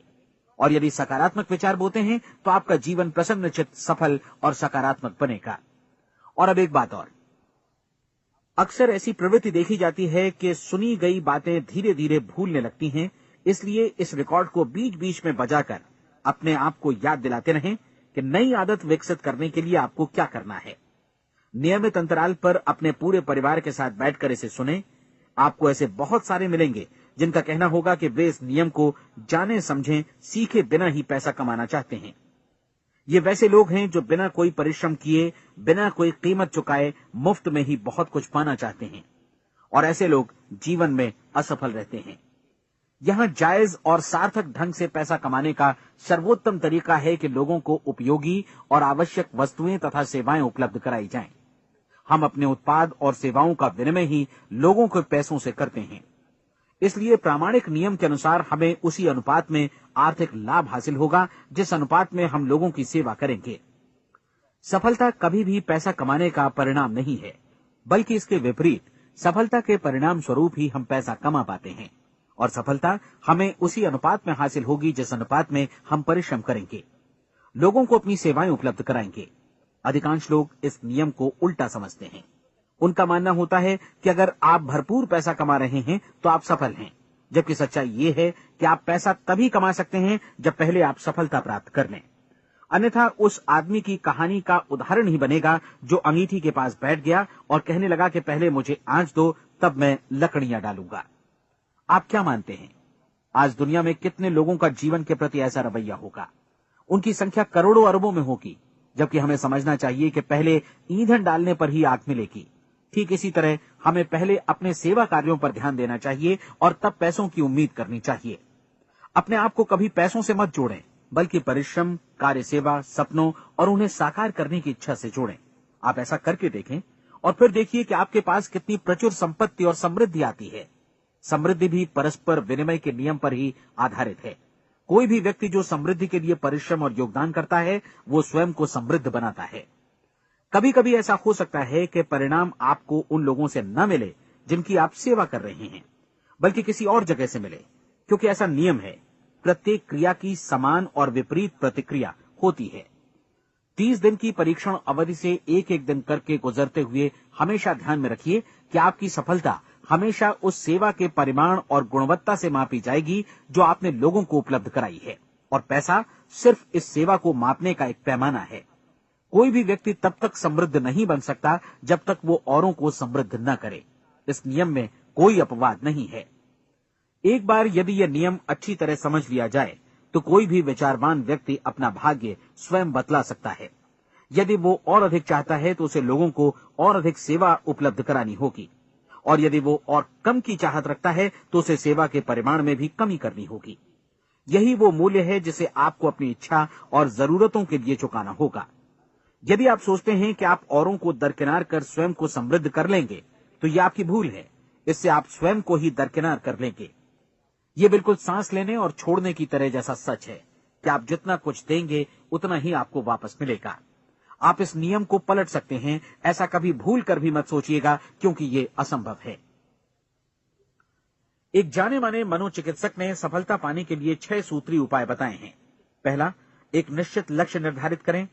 और यदि सकारात्मक विचार बोते हैं तो आपका जीवन प्रसन्नचित्त, सफल और सकारात्मक बनेगा। और अब एक बात और, अक्सर ऐसी प्रवृत्ति देखी जाती है कि सुनी गई बातें धीरे धीरे भूलने लगती हैं। इसलिए इस रिकॉर्ड को बीच बीच में बजाकर अपने आप को याद दिलाते रहें कि नई आदत विकसित करने के लिए आपको क्या करना है। नियमित अंतराल पर अपने पूरे परिवार के साथ बैठकर इसे सुनें। आपको ऐसे बहुत सारे मिलेंगे जिनका कहना होगा कि वे इस नियम को जाने समझें सीखे बिना ही पैसा कमाना चाहते हैं। ये वैसे लोग हैं जो बिना कोई परिश्रम किए, बिना कोई कीमत चुकाए मुफ्त में ही बहुत कुछ पाना चाहते हैं, और ऐसे लोग जीवन में असफल रहते हैं। यहां जायज और सार्थक ढंग से पैसा कमाने का सर्वोत्तम तरीका है कि लोगों को उपयोगी और आवश्यक वस्तुएं तथा सेवाएं उपलब्ध कराई जाएं। हम अपने उत्पाद और सेवाओं का विनिमय ही लोगों के पैसों से करते हैं। इसलिए प्रामाणिक नियम के अनुसार हमें उसी अनुपात में आर्थिक लाभ हासिल होगा जिस अनुपात में हम लोगों की सेवा करेंगे। सफलता कभी भी पैसा कमाने का परिणाम नहीं है, बल्कि इसके विपरीत सफलता के परिणाम स्वरूप ही हम पैसा कमा पाते हैं, और सफलता हमें उसी अनुपात में हासिल होगी जिस अनुपात में हम परिश्रम करेंगे, लोगों को अपनी सेवाएं उपलब्ध कराएंगे। अधिकांश लोग इस नियम को उल्टा समझते हैं। उनका मानना होता है कि अगर आप भरपूर पैसा कमा रहे हैं तो आप सफल हैं, जबकि सच्चाई ये है कि आप पैसा तभी कमा सकते हैं जब पहले आप सफलता प्राप्त कर लें। अन्यथा उस आदमी की कहानी का उदाहरण ही बनेगा जो अंगीठी के पास बैठ गया और कहने लगा कि पहले मुझे आंच दो, तब मैं लकड़ियां डालूंगा। आप क्या मानते हैं, आज दुनिया में कितने लोगों का जीवन के प्रति ऐसा रवैया होगा? उनकी संख्या करोड़ों अरबों में होगी, जबकि हमें समझना चाहिए कि पहले ईंधन डालने पर ही आग मिलेगी। ठीक इसी तरह हमें पहले अपने सेवा कार्यों पर ध्यान देना चाहिए और तब पैसों की उम्मीद करनी चाहिए। अपने आप को कभी पैसों से मत जोड़ें, बल्कि परिश्रम, कार्य सेवा, सपनों और उन्हें साकार करने की इच्छा से जोड़ें। आप ऐसा करके देखें और फिर देखिए कि आपके पास कितनी प्रचुर संपत्ति और समृद्धि आती है। समृद्धि भी परस्पर विनिमय के नियम पर ही आधारित है। कोई भी व्यक्ति जो समृद्धि के लिए परिश्रम और योगदान करता है, वो स्वयं को समृद्ध बनाता है। कभी कभी ऐसा हो सकता है कि परिणाम आपको उन लोगों से न मिले जिनकी आप सेवा कर रहे हैं, बल्कि किसी और जगह से मिले, क्योंकि ऐसा नियम है, प्रत्येक क्रिया की समान और विपरीत प्रतिक्रिया होती है। 30 दिन की परीक्षण अवधि से एक एक दिन करके गुजरते हुए हमेशा ध्यान में रखिए कि आपकी सफलता हमेशा उस सेवा के परिमाण और गुणवत्ता से मापी जाएगी जो आपने लोगों को उपलब्ध कराई है, और पैसा सिर्फ इस सेवा को मापने का एक पैमाना है। कोई भी व्यक्ति तब तक समृद्ध नहीं बन सकता जब तक वो औरों को समृद्ध न करे। इस नियम में कोई अपवाद नहीं है। एक बार यदि यह नियम अच्छी तरह समझ लिया जाए तो कोई भी विचारवान व्यक्ति अपना भाग्य स्वयं बतला सकता है। यदि वो और अधिक चाहता है तो उसे लोगों को और अधिक सेवा उपलब्ध करानी होगी, और यदि वो और कम की चाहत रखता है तो उसे सेवा के परिमाण में भी कमी करनी होगी। यही वो मूल्य है जिसे आपको अपनी इच्छा और जरूरतों के लिए चुकाना होगा। यदि आप सोचते हैं कि आप औरों को दरकिनार कर स्वयं को समृद्ध कर लेंगे तो यह आपकी भूल है। इससे आप स्वयं को ही दरकिनार कर लेंगे। ये बिल्कुल सांस लेने और छोड़ने की तरह जैसा सच है कि आप जितना कुछ देंगे उतना ही आपको वापस मिलेगा। आप इस नियम को पलट सकते हैं, ऐसा कभी भूल कर भी मत सोचिएगा, क्योंकि ये असंभव है। एक जाने माने मनोचिकित्सक ने सफलता पाने के लिए 6 सूत्री उपाय बताए हैं। पहला, एक निश्चित लक्ष्य निर्धारित करें।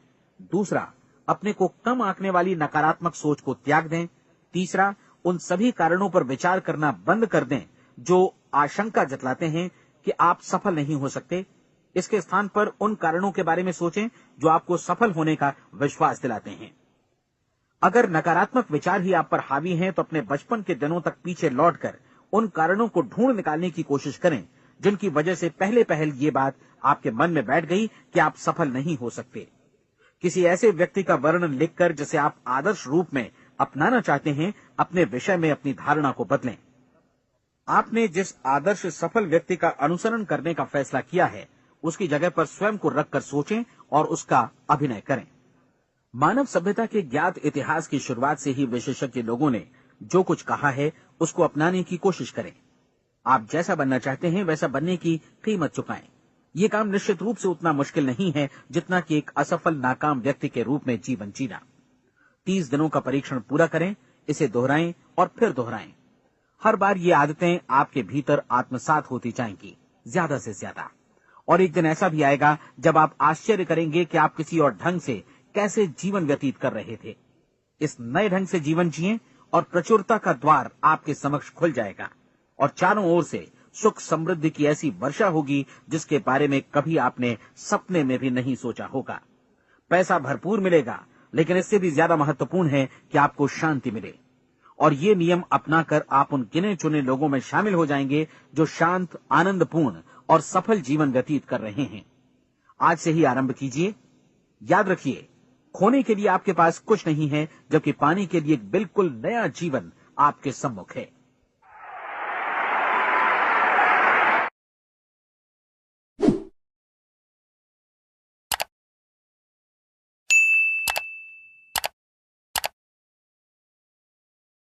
दूसरा, अपने को कम आंकने वाली नकारात्मक सोच को त्याग दें। तीसरा, उन सभी कारणों पर विचार करना बंद कर दें जो आशंका जतलाते हैं कि आप सफल नहीं हो सकते। इसके स्थान पर उन कारणों के बारे में सोचें जो आपको सफल होने का विश्वास दिलाते हैं। अगर नकारात्मक विचार ही आप पर हावी हैं तो अपने बचपन के दिनों तक पीछे लौटकर उन कारणों को ढूंढ निकालने की कोशिश करें जिनकी वजह से पहले पहल ये बात आपके मन में बैठ गई कि आप सफल नहीं हो सकते। किसी ऐसे व्यक्ति का वर्णन लिखकर जिसे आप आदर्श रूप में अपनाना चाहते हैं, अपने विषय में अपनी धारणा को बदलें। आपने जिस आदर्श सफल व्यक्ति का अनुसरण करने का फैसला किया है उसकी जगह पर स्वयं को रखकर सोचें और उसका अभिनय करें। मानव सभ्यता के ज्ञात इतिहास की शुरुआत से ही विशेषज्ञ लोगों ने जो कुछ कहा है उसको अपनाने की कोशिश करें। आप जैसा बनना चाहते हैं वैसा बनने की कीमत चुकाएं। ये काम निश्चित रूप से उतना मुश्किल नहीं है जितना कि एक असफल नाकाम व्यक्ति के रूप में जीवन जीना। 30 दिनों का परीक्षण पूरा करें, इसे दोहराएं और फिर दोहराएं। हर बार ये आदतें आपके भीतर आत्मसात होती जाएंगी, ज्यादा से ज्यादा। और एक दिन ऐसा भी आएगा जब आप आश्चर्य करेंगे कि आप किसी और ढंग से कैसे जीवन व्यतीत कर रहे थे। इस नए ढंग से जीवन जिएं और प्रचुरता का द्वार आपके समक्ष खुल जाएगा और चारों ओर से सुख समृद्धि की ऐसी वर्षा होगी जिसके बारे में कभी आपने सपने में भी नहीं सोचा होगा। पैसा भरपूर मिलेगा, लेकिन इससे भी ज्यादा महत्वपूर्ण है कि आपको शांति मिले। और ये नियम अपनाकर आप उन गिने चुने लोगों में शामिल हो जाएंगे जो शांत, आनंदपूर्ण और सफल जीवन व्यतीत कर रहे हैं। आज से ही आरंभ कीजिए। याद रखिए, खोने के लिए आपके पास कुछ नहीं है, जबकि पाने के लिए एक बिल्कुल नया जीवन आपके सम्मुख है।